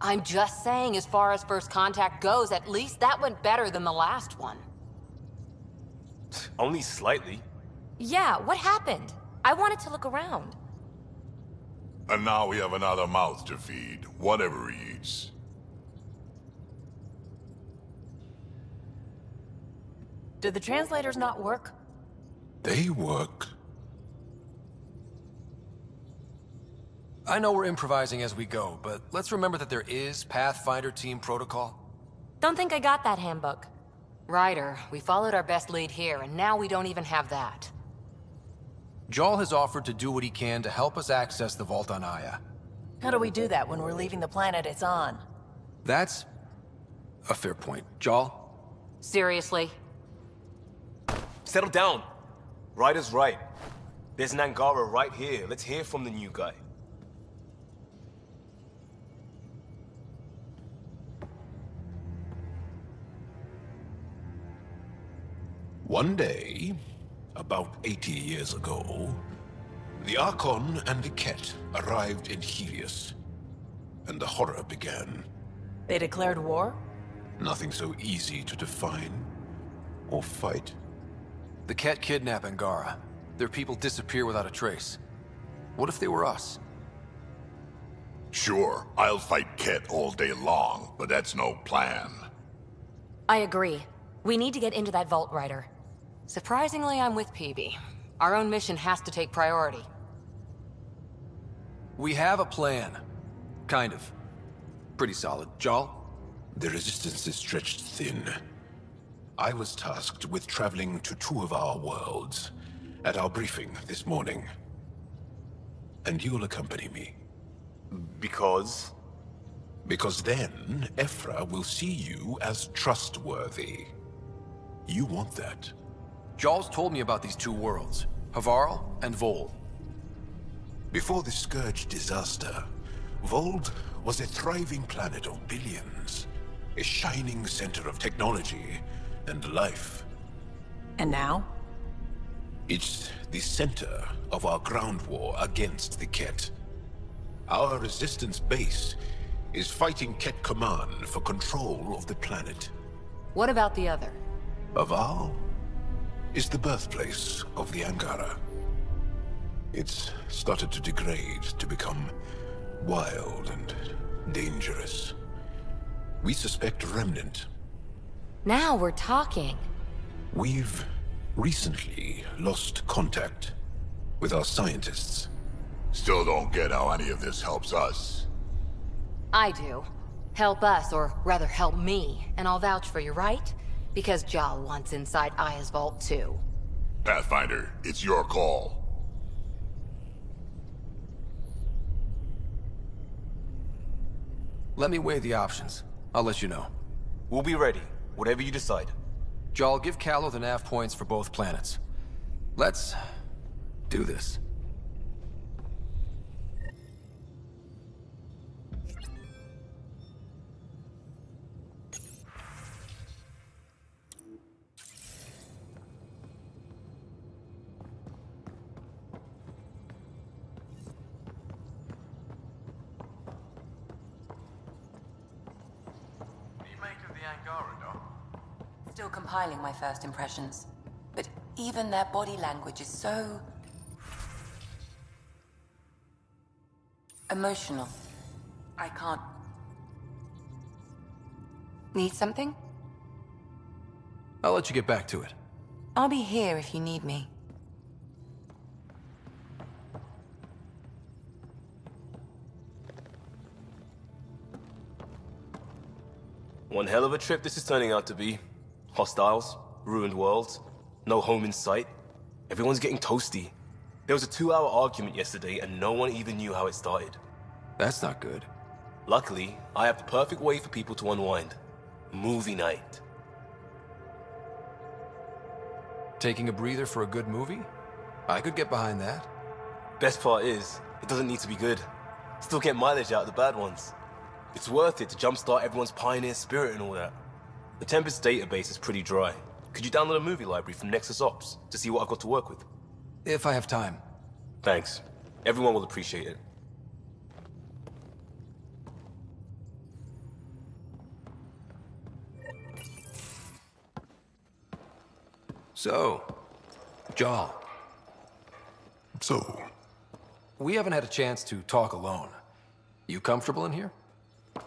I'm just saying, as far as first contact goes, at least that went better than the last one. Only slightly. Yeah, what happened? I wanted to look around. And now we have another mouth to feed, whatever he eats. Did the translators not work? They work. I know we're improvising as we go, but let's remember that there is Pathfinder team protocol. Don't think I got that handbook. Ryder, we followed our best lead here, and now we don't even have that. Jaal has offered to do what he can to help us access the vault on Aya. How do we do that when we're leaving the planet it's on? That's a fair point. Jaal? Seriously? Settle down. Ryder's right. There's an Angara right here. Let's hear from the new guy. One day, about 80 years ago, the Archon and the Ket arrived in Helios, and the horror began. They declared war? Nothing so easy to define or fight. The Ket kidnap Angara. Their people disappear without a trace. What if they were us? Sure, I'll fight Ket all day long, but that's no plan. I agree. We need to get into that vault, Ryder. Surprisingly, I'm with PB. Our own mission has to take priority. We have a plan. Kind of. Pretty solid. Jaal? The resistance is stretched thin. I was tasked with traveling to two of our worlds at our briefing this morning. And you'll accompany me. Because? Because then, Ephra will see you as trustworthy. You want that. Jaal's told me about these two worlds, Havarl and Vold. Before the Scourge disaster, Vold was a thriving planet of billions. A shining center of technology and life. And now? It's the center of our ground war against the Ket. Our resistance base is fighting Ket Command for control of the planet. What about the other? Havarl is the birthplace of the Angara. It's started to degrade, to become wild and dangerous. We suspect Remnant. Now we're talking. We've recently lost contact with our scientists. Still don't get how any of this helps us. I do. Help us, or rather help me, and I'll vouch for you, right? Because Jaal wants inside Aya's vault too. Pathfinder, it's your call. Let me weigh the options. I'll let you know. We'll be ready, whatever you decide. Jaal, give Callow the nav points for both planets. Let's do this. Still compiling my first impressions. But even their body language is so... emotional. I can't... Need something? I'll let you get back to it. I'll be here if you need me. One hell of a trip this is turning out to be. Hostiles, ruined worlds, no home in sight. Everyone's getting toasty. There was a 2-hour argument yesterday and no one even knew how it started. That's not good. Luckily, I have the perfect way for people to unwind. Movie night. Taking a breather for a good movie? I could get behind that. Best part is, it doesn't need to be good. Still get mileage out of the bad ones. It's worth it to jumpstart everyone's pioneer spirit and all that. The Tempest database is pretty dry. Could you download a movie library from Nexus Ops to see what I've got to work with? If I have time. Thanks. Everyone will appreciate it. So, Jaal, So, we haven't had a chance to talk alone. You comfortable in here?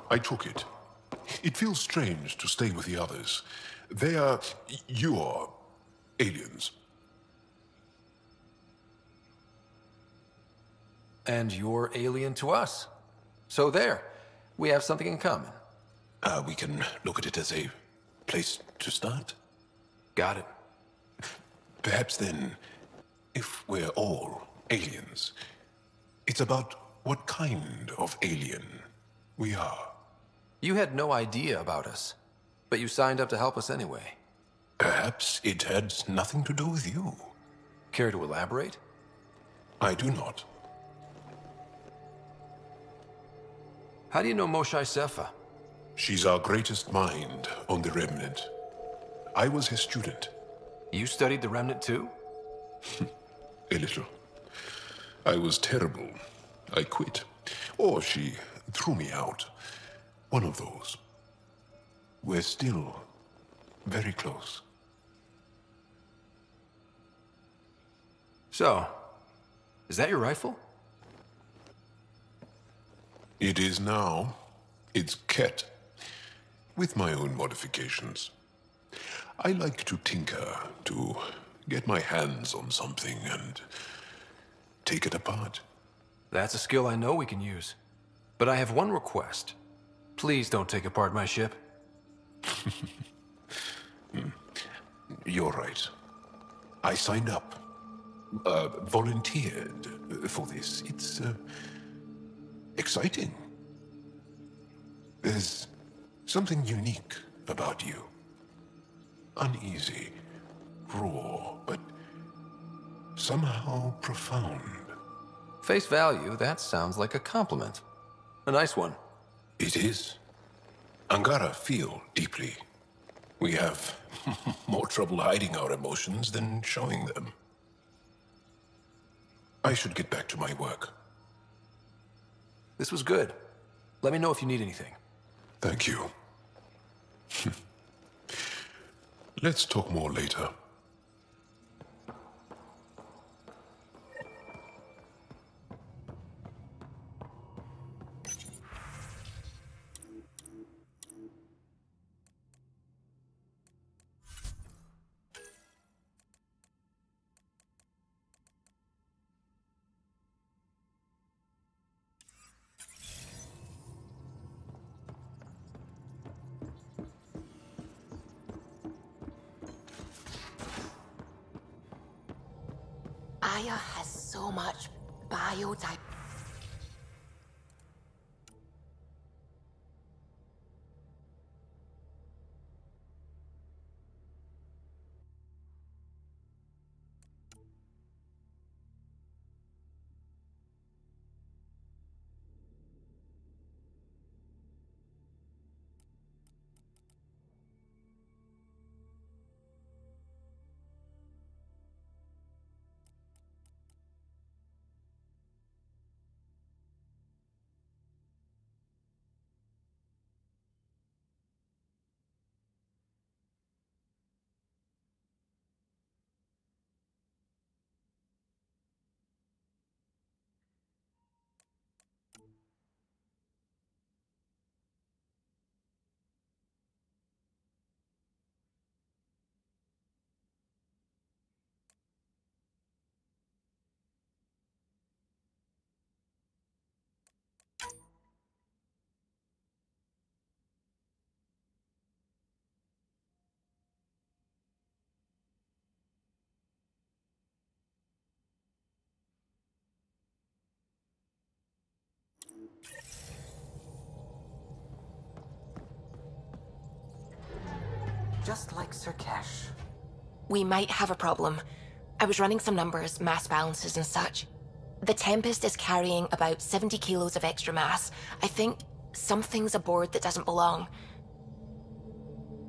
I took it. It feels strange to stay with the others. They are... you are... aliens. And you're alien to us. So there, we have something in common. We can look at it as a place to start. Got it. Perhaps then, if we're all aliens, it's about what kind of alien we are. You had no idea about us, but you signed up to help us anyway. Perhaps it had nothing to do with you. Care to elaborate? I do not. How do you know Moshae Sefa? She's our greatest mind on the Remnant. I was his student. You studied the Remnant too? A little. I was terrible. I quit. Or she threw me out. One of those. We're still very close. So, is that your rifle? It is now. It's Ket. With my own modifications. I like to tinker, to get my hands on something and take it apart. That's a skill I know we can use. But I have one request. Please don't take apart my ship. You're right. I signed up. Volunteered for this. It's exciting. There's something unique about you. Uneasy, raw, but somehow profound. Face value, that sounds like a compliment. A nice one. It is. Angara feel deeply. We have more trouble hiding our emotions than showing them. I should get back to my work. This was good. Let me know if you need anything. Thank you. Let's talk more later. Aya has so much biotype. Just like Sir Kesh. We might have a problem. I was running some numbers, mass balances and such. The Tempest is carrying about 70 kilos of extra mass. I think something's aboard that doesn't belong.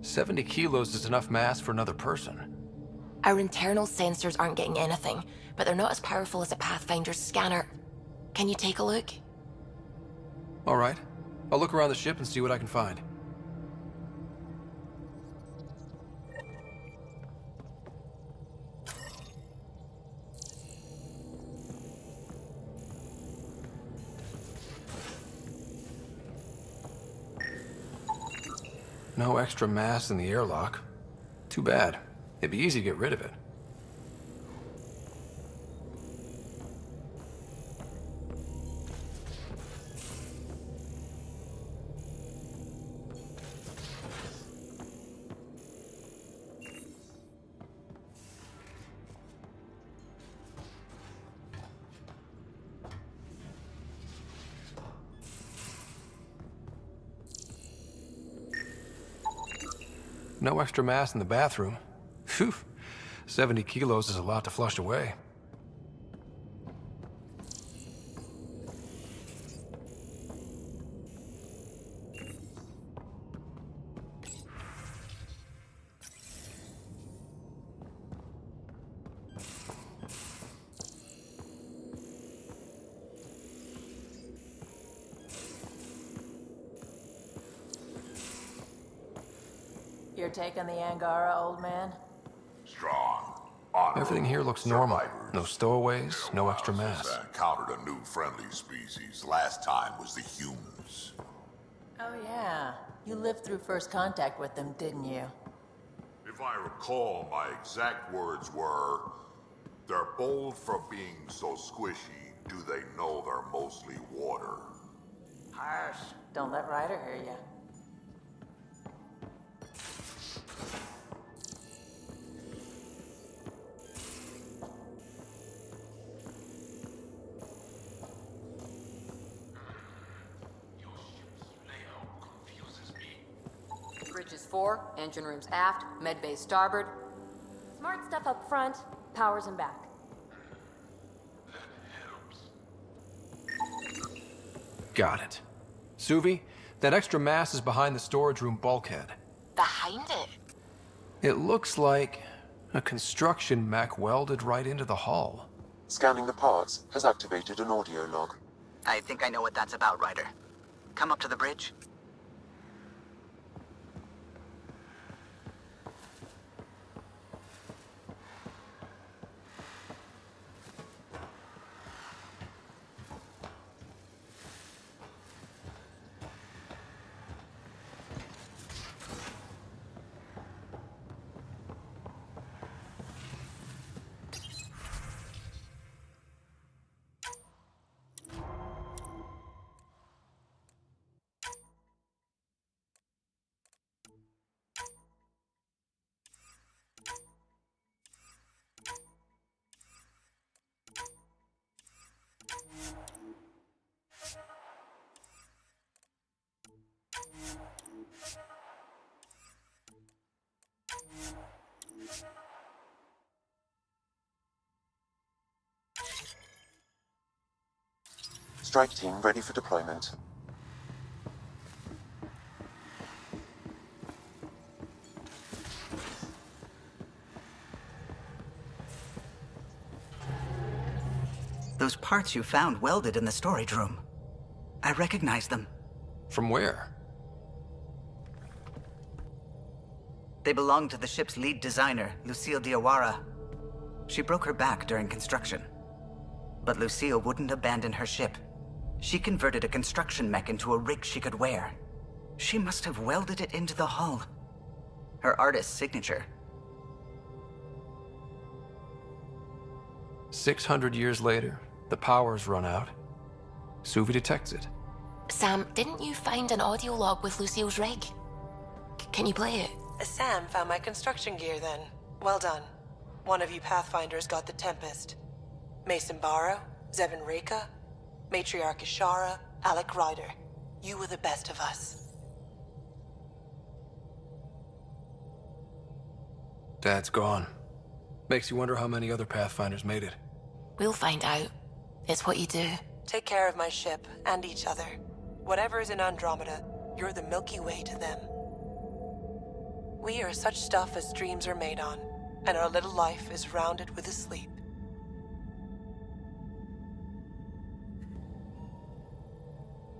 70 kilos is enough mass for another person. Our internal sensors aren't getting anything, but they're not as powerful as a Pathfinder's scanner. Can you take a look? All right. I'll look around the ship and see what I can find. No extra mass in the airlock. Too bad. It'd be easy to get rid of it. No extra mass in the bathroom. Phew. 70 kilos is a lot to flush away. You're taking the Angara, old man? Strong. Honorable. Everything here looks normal. Survivors. No stowaways, Been a no while extra since mass. I encountered a new friendly species. Last time was the humans. Oh, yeah. You lived through first contact with them, didn't you? If I recall, my exact words were, "They're bold for being so squishy. Do they know they're mostly water?" Harsh. Don't let Ryder hear you. Bridges 4, engine rooms aft, med bay starboard. Smart stuff up front, powers and back. Got it. Suvi, that extra mass is behind the storage room bulkhead. Behind it? It looks like a construction mech welded right into the hull. Scanning the parts has activated an audio log. I think I know what that's about, Ryder. Come up to the bridge. Strike team ready for deployment. Those parts you found welded in the storage room. I recognize them. From where? They belong to the ship's lead designer, Lucille Diawara. She broke her back during construction. But Lucille wouldn't abandon her ship. She converted a construction mech into a rig she could wear. She must have welded it into the hull. Her artist's signature. 600 years later, the power's run out. Suvi detects it. Sam, didn't you find an audio log with Lucille's rig? Can you play it? Sam found my construction gear then. Well done. One of you Pathfinders got the Tempest. Mason Barrow, Zevin Reka, Matriarch Ishara, Alec Ryder. You were the best of us. Dad's gone. Makes you wonder how many other Pathfinders made it. We'll find out. It's what you do. Take care of my ship and each other. Whatever is in Andromeda, you're the Milky Way to them. We are such stuff as dreams are made on, and our little life is rounded with a sleep.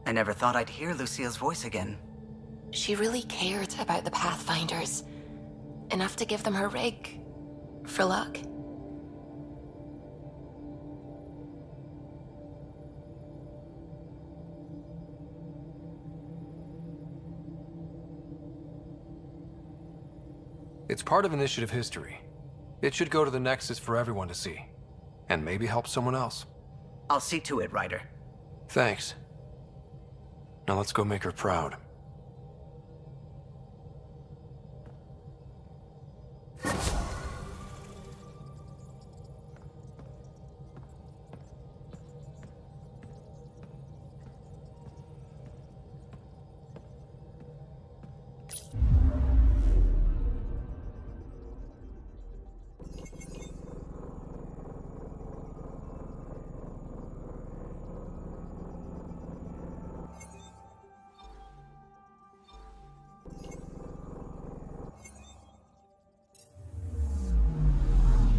I never thought I'd hear Lucille's voice again. She really cared about the Pathfinders. Enough to give them her rig. For luck. It's part of initiative history. It should go to the Nexus for everyone to see. And maybe help someone else. I'll see to it, Ryder. Thanks. Now let's go make her proud.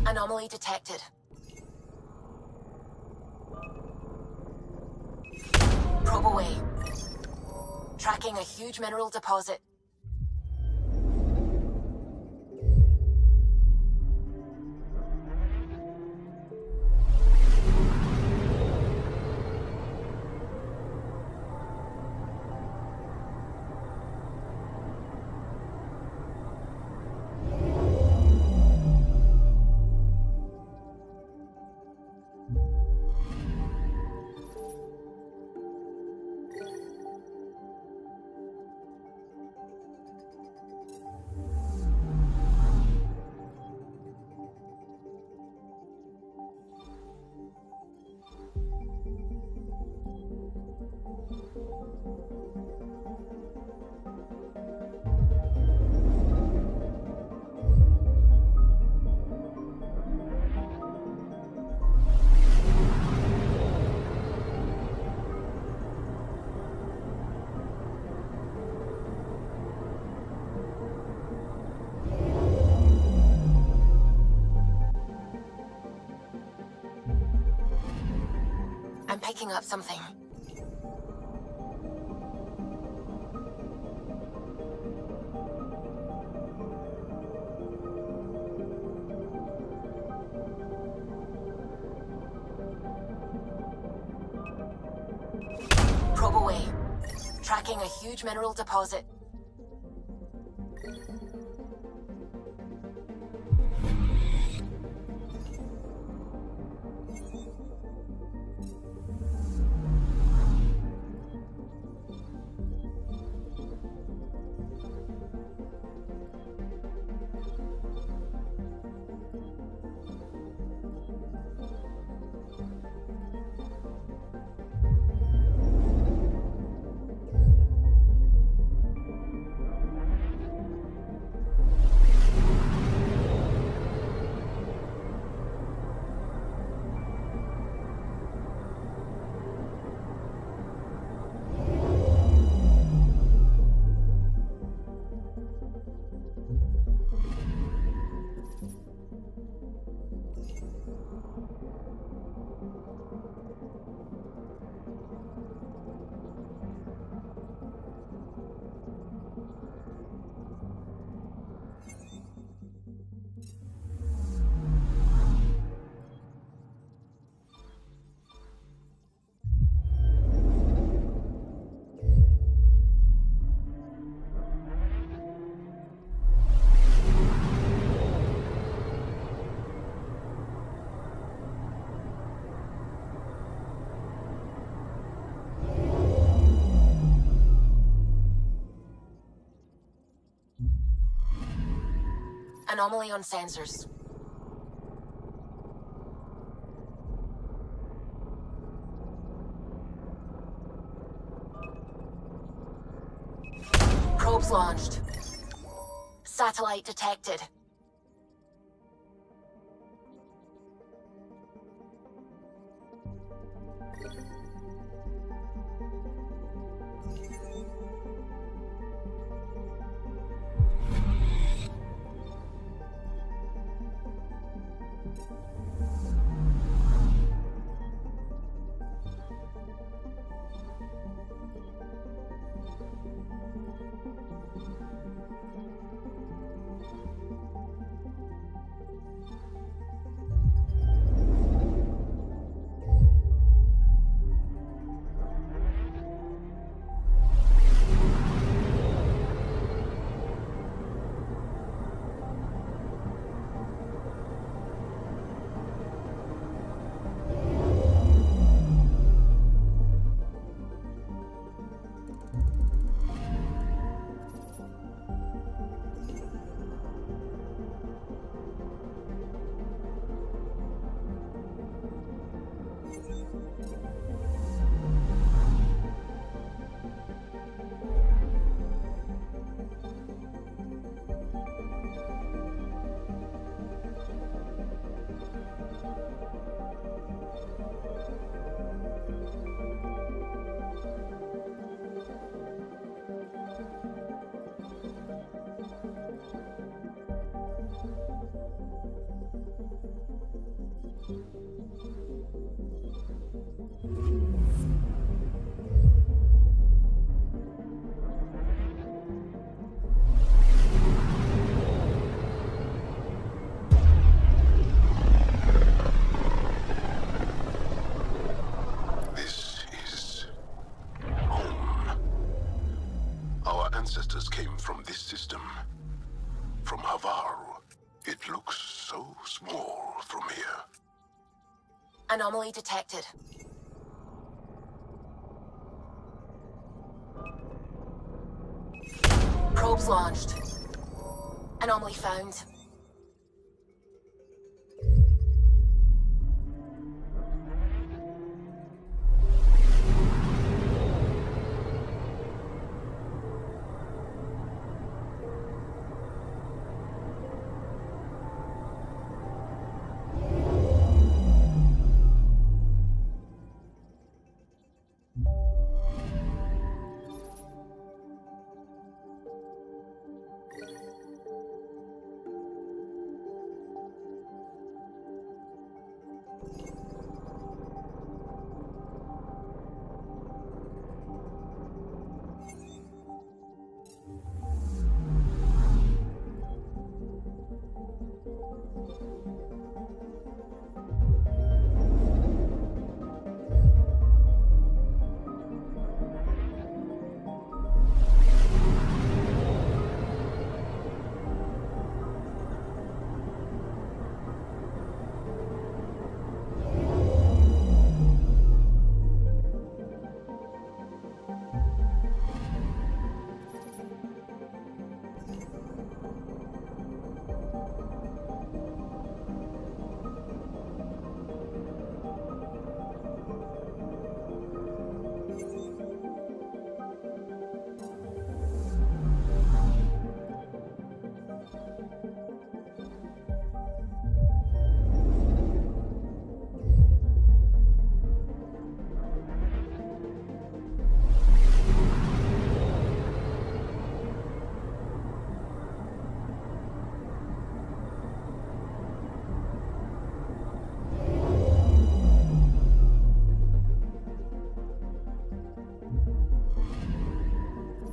Anomaly detected. Probe away. Tracking a huge mineral deposit. I'm picking up something. Probe away. Tracking a huge mineral deposit. Anomaly on sensors. Probes launched. Satellite detected. ancestors came from this system. From Havaru. It looks so small from here. Anomaly detected. Probes launched. Anomaly found.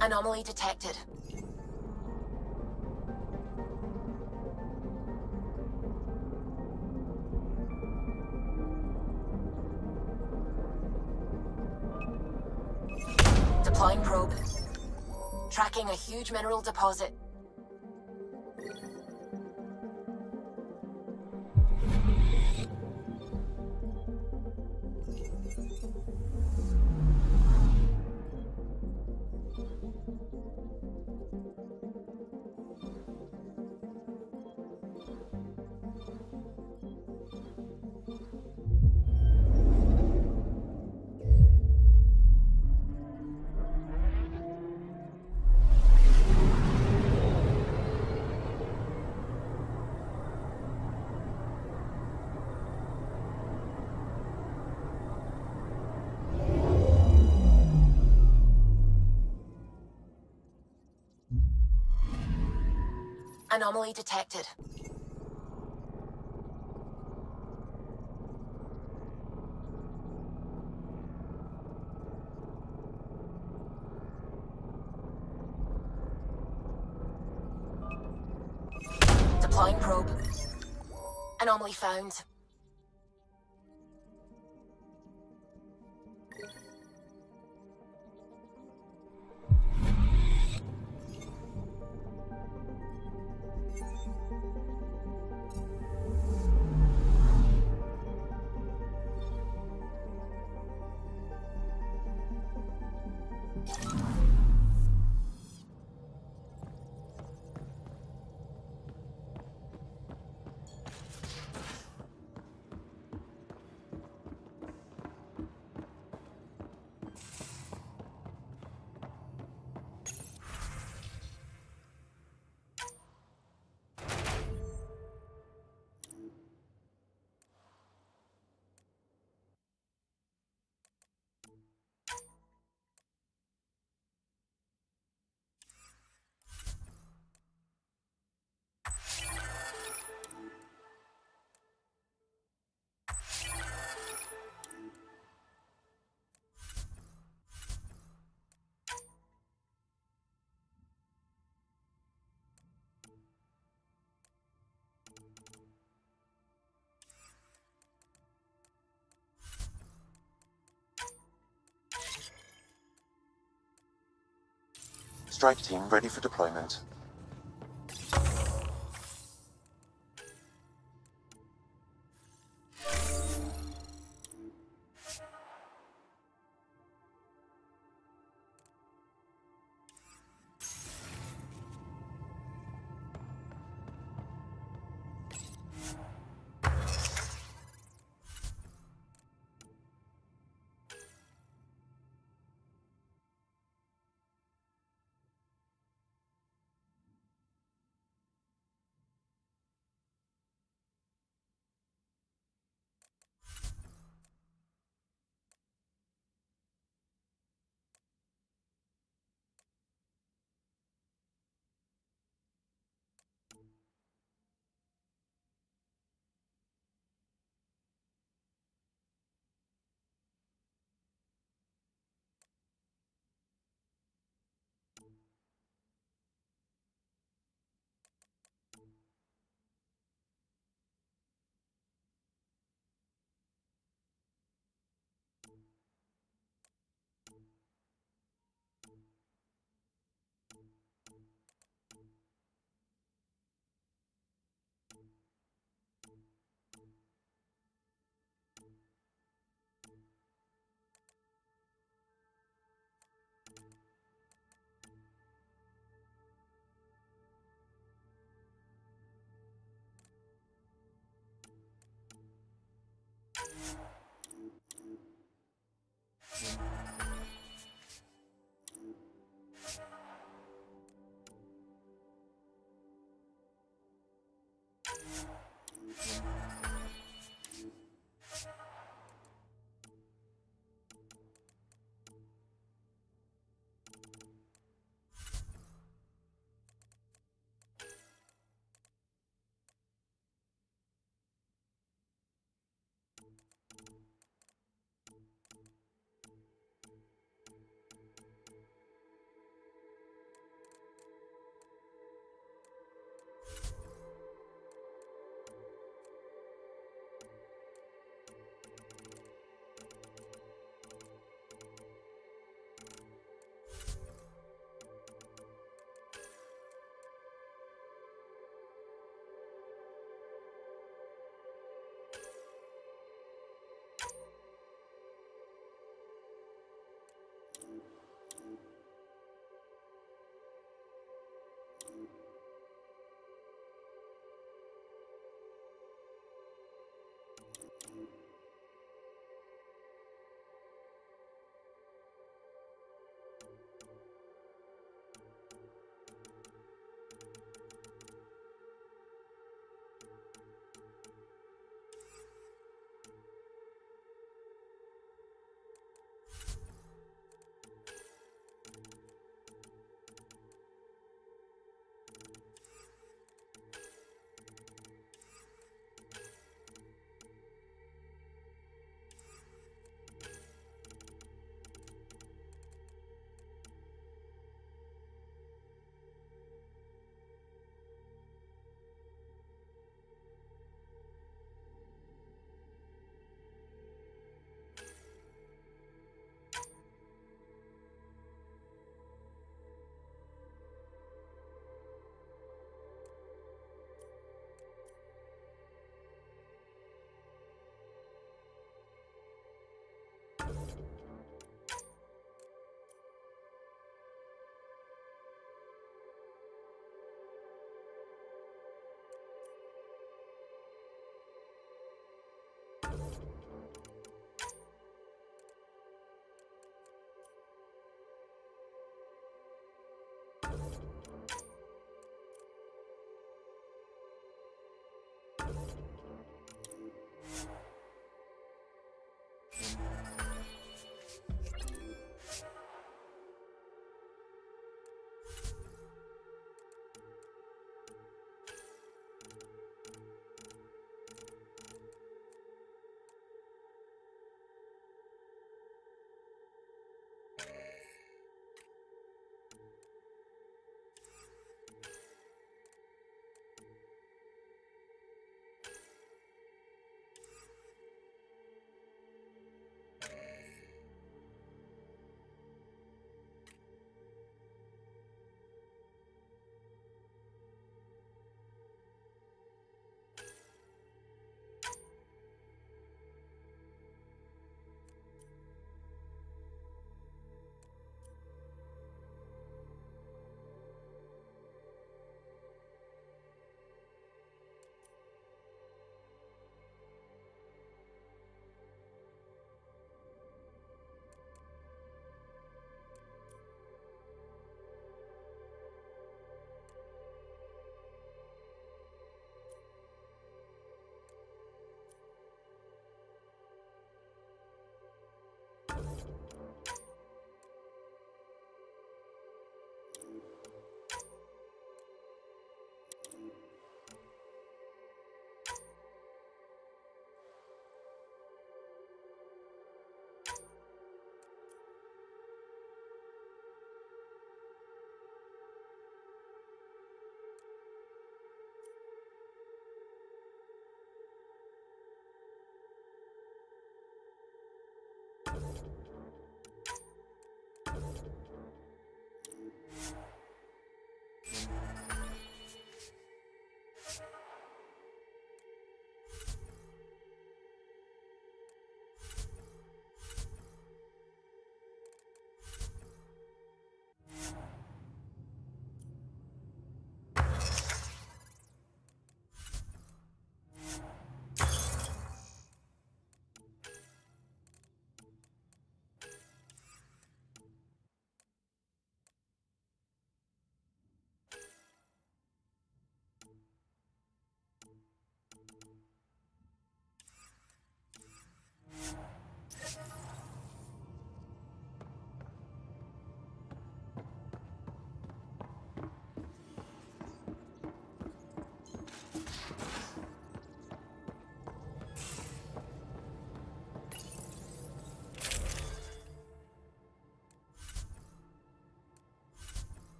Anomaly detected. Deploying probe. Tracking a huge mineral deposit. Anomaly detected. Deploying probe. Anomaly found. Strike team ready for deployment.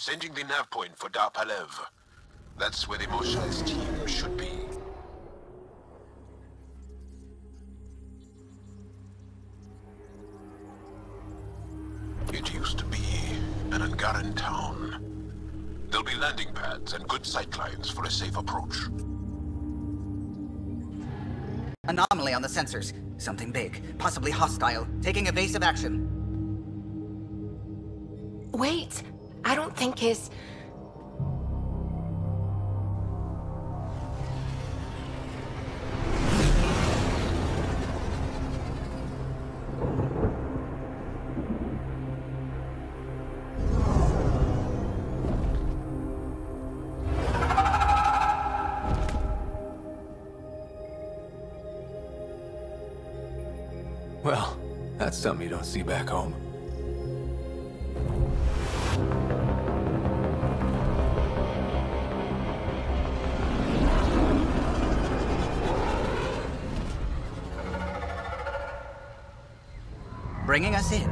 Sending the nav point for Dar Palev. That's where the Mosha's team should be. It used to be an Angaran town. There'll be landing pads and good sightlines for a safe approach. Anomaly on the sensors. Something big, possibly hostile, taking evasive action. Wait, I don't think his... Well, that's something you don't see back home. Bringing us in.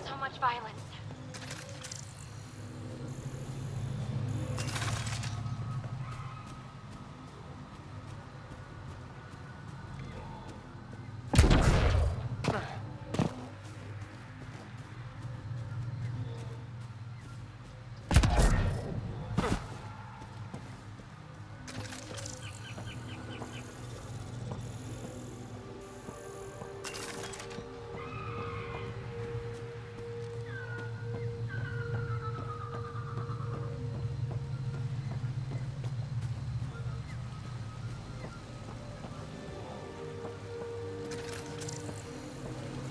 So much violence.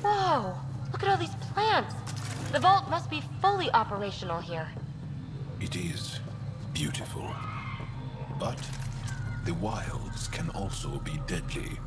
Whoa! Look at all these plants! The vault must be fully operational here. It is beautiful. But the wilds can also be deadly.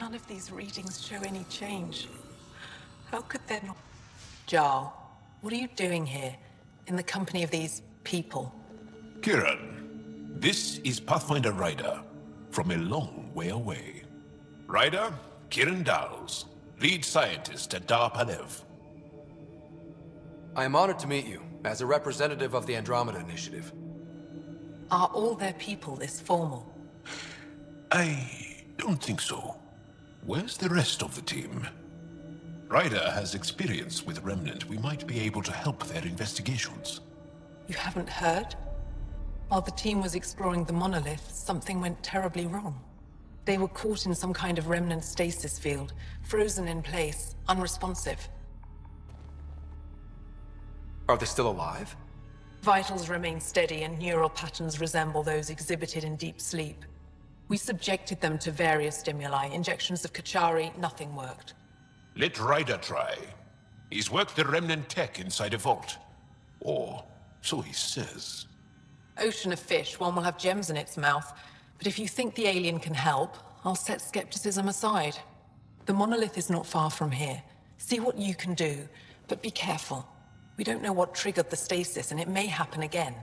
None of these readings show any change. How could there not... Jaal, what are you doing here, in the company of these people? Kiran, this is Pathfinder Ryder, from a long way away. Ryder, Kiran Dals, lead scientist at Dar Palev. I am honored to meet you, as a representative of the Andromeda Initiative. Are all their people this formal? I don't think so. Where's the rest of the team? Ryder has experience with Remnant. We might be able to help their investigations. You haven't heard? While the team was exploring the monolith, something went terribly wrong. They were caught in some kind of Remnant stasis field, frozen in place, unresponsive. Are they still alive? Vitals remain steady and neural patterns resemble those exhibited in deep sleep. We subjected them to various stimuli, injections of Kachari, nothing worked. Let Ryder try. He's worked the Remnant tech inside a vault. Or so he says. Ocean of fish, one will have gems in its mouth. But if you think the alien can help, I'll set skepticism aside. The monolith is not far from here. See what you can do, but be careful. We don't know what triggered the stasis, and it may happen again.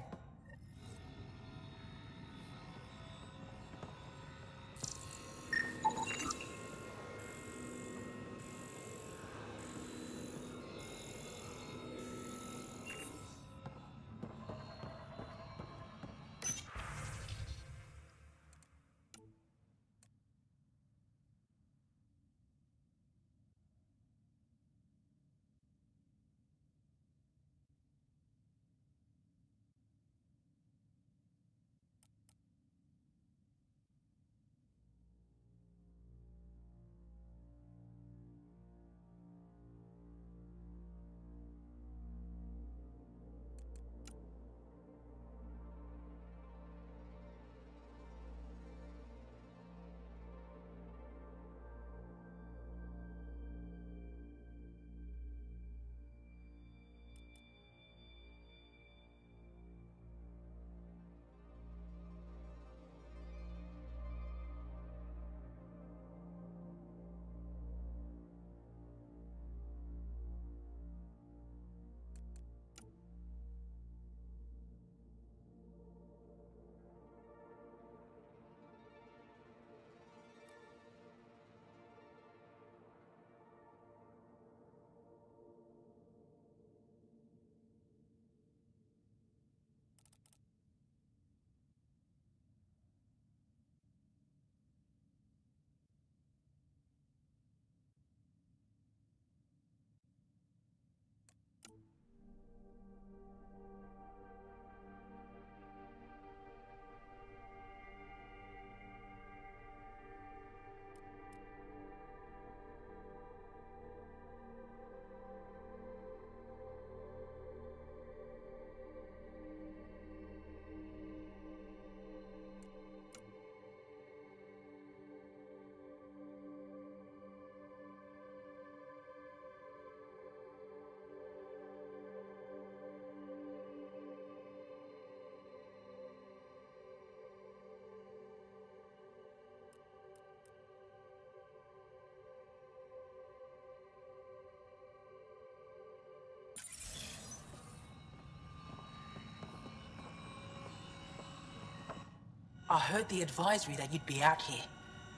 I heard the advisory that you'd be out here.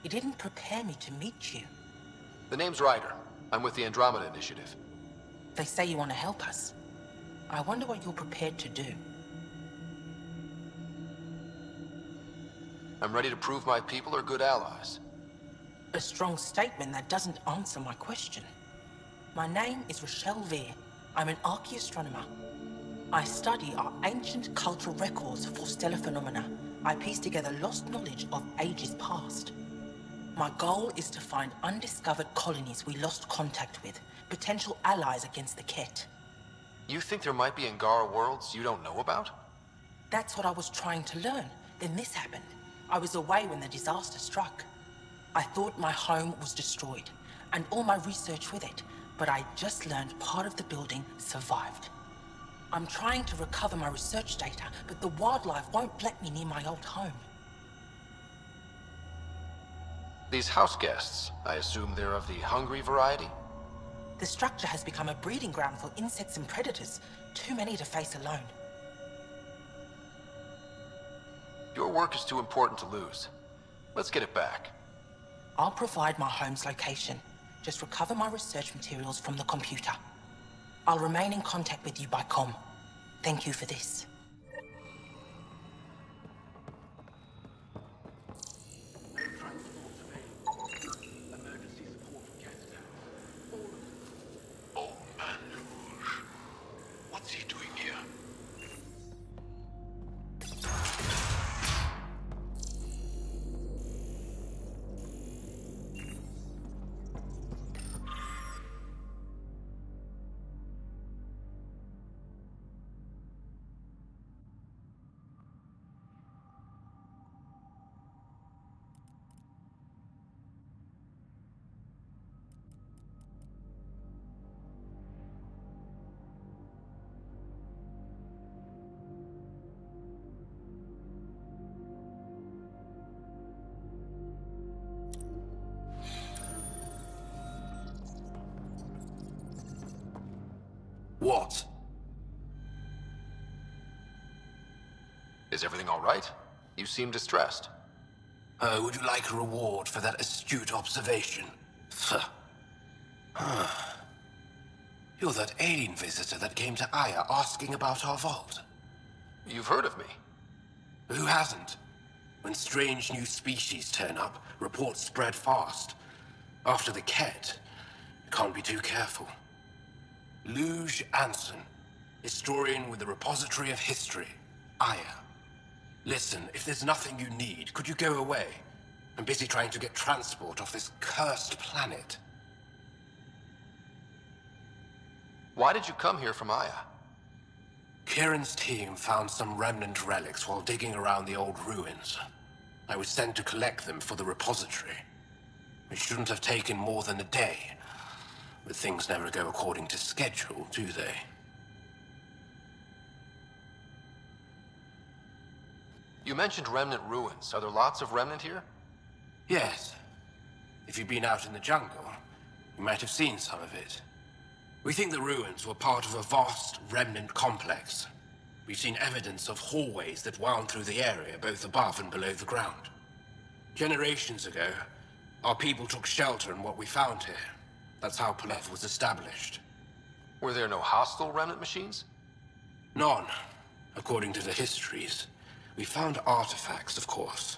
It didn't prepare me to meet you. The name's Ryder. I'm with the Andromeda Initiative. They say you want to help us. I wonder what you're prepared to do. I'm ready to prove my people are good allies. A strong statement that doesn't answer my question. My name is Rochelle Veer. I'm an archaeoastronomer. I study our ancient cultural records for stellar phenomena. I piece together lost knowledge of ages past. My goal is to find undiscovered colonies we lost contact with, potential allies against the Ket. You think there might be Angara worlds you don't know about? That's what I was trying to learn. Then this happened. I was away when the disaster struck. I thought my home was destroyed, and all my research with it, but I just learned part of the building survived. I'm trying to recover my research data, but the wildlife won't let me near my old home. These house guests, I assume they're of the hungry variety? The structure has become a breeding ground for insects and predators. Too many to face alone. Your work is too important to lose. Let's get it back. I'll provide my home's location. Just recover my research materials from the computer. I'll remain in contact with you by comm. Thank you for this. What? Is everything all right? You seem distressed. Would you like a reward for that astute observation? You're that alien visitor that came to Aya asking about our vault. You've heard of me. Who hasn't? When strange new species turn up, reports spread fast. After the Ket, you can't be too careful. Luge Anson, historian with the Repository of History, Aya. Listen, if there's nothing you need, could you go away? I'm busy trying to get transport off this cursed planet. Why did you come here from Aya? Kieran's team found some remnant relics while digging around the old ruins. I was sent to collect them for the repository. It shouldn't have taken more than a day. But things never go according to schedule, do they? You mentioned remnant ruins. Are there lots of remnant here? Yes. If you've been out in the jungle, you might have seen some of it. We think the ruins were part of a vast remnant complex. We've seen evidence of hallways that wound through the area, both above and below the ground. Generations ago, our people took shelter in what we found here. That's how Plev was established. Were there no hostile remnant machines? None, according to the histories. We found artifacts, of course.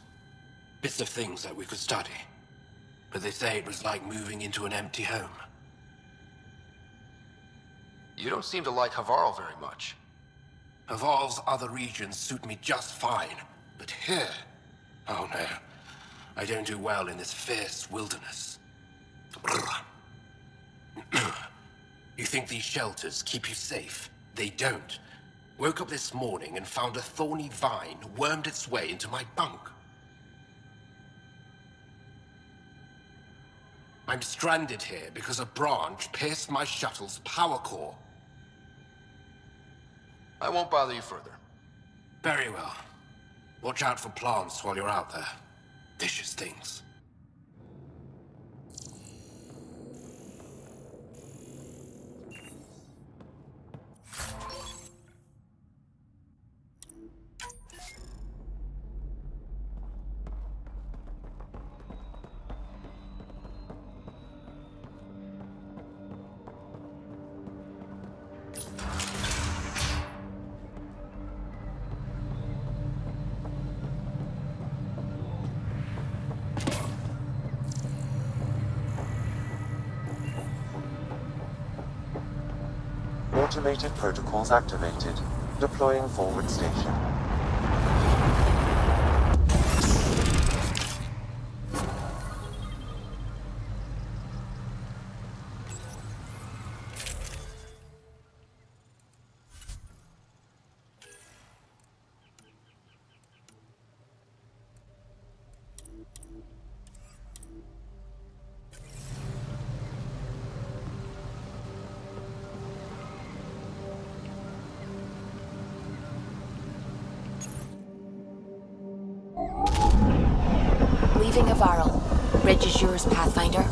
Bits of things that we could study. But they say it was like moving into an empty home. You don't seem to like Havarl very much. Havarl's other regions suit me just fine. But here... oh no. I don't do well in this fierce wilderness. You think these shelters keep you safe? They don't. Woke up this morning and found a thorny vine wormed its way into my bunk. I'm stranded here because a branch pierced my shuttle's power core. I won't bother you further. Very well. Watch out for plants while you're out there. Vicious things. Automated protocols activated. Deploying forward station. Leaving Havarl. Bridge is yours, Pathfinder.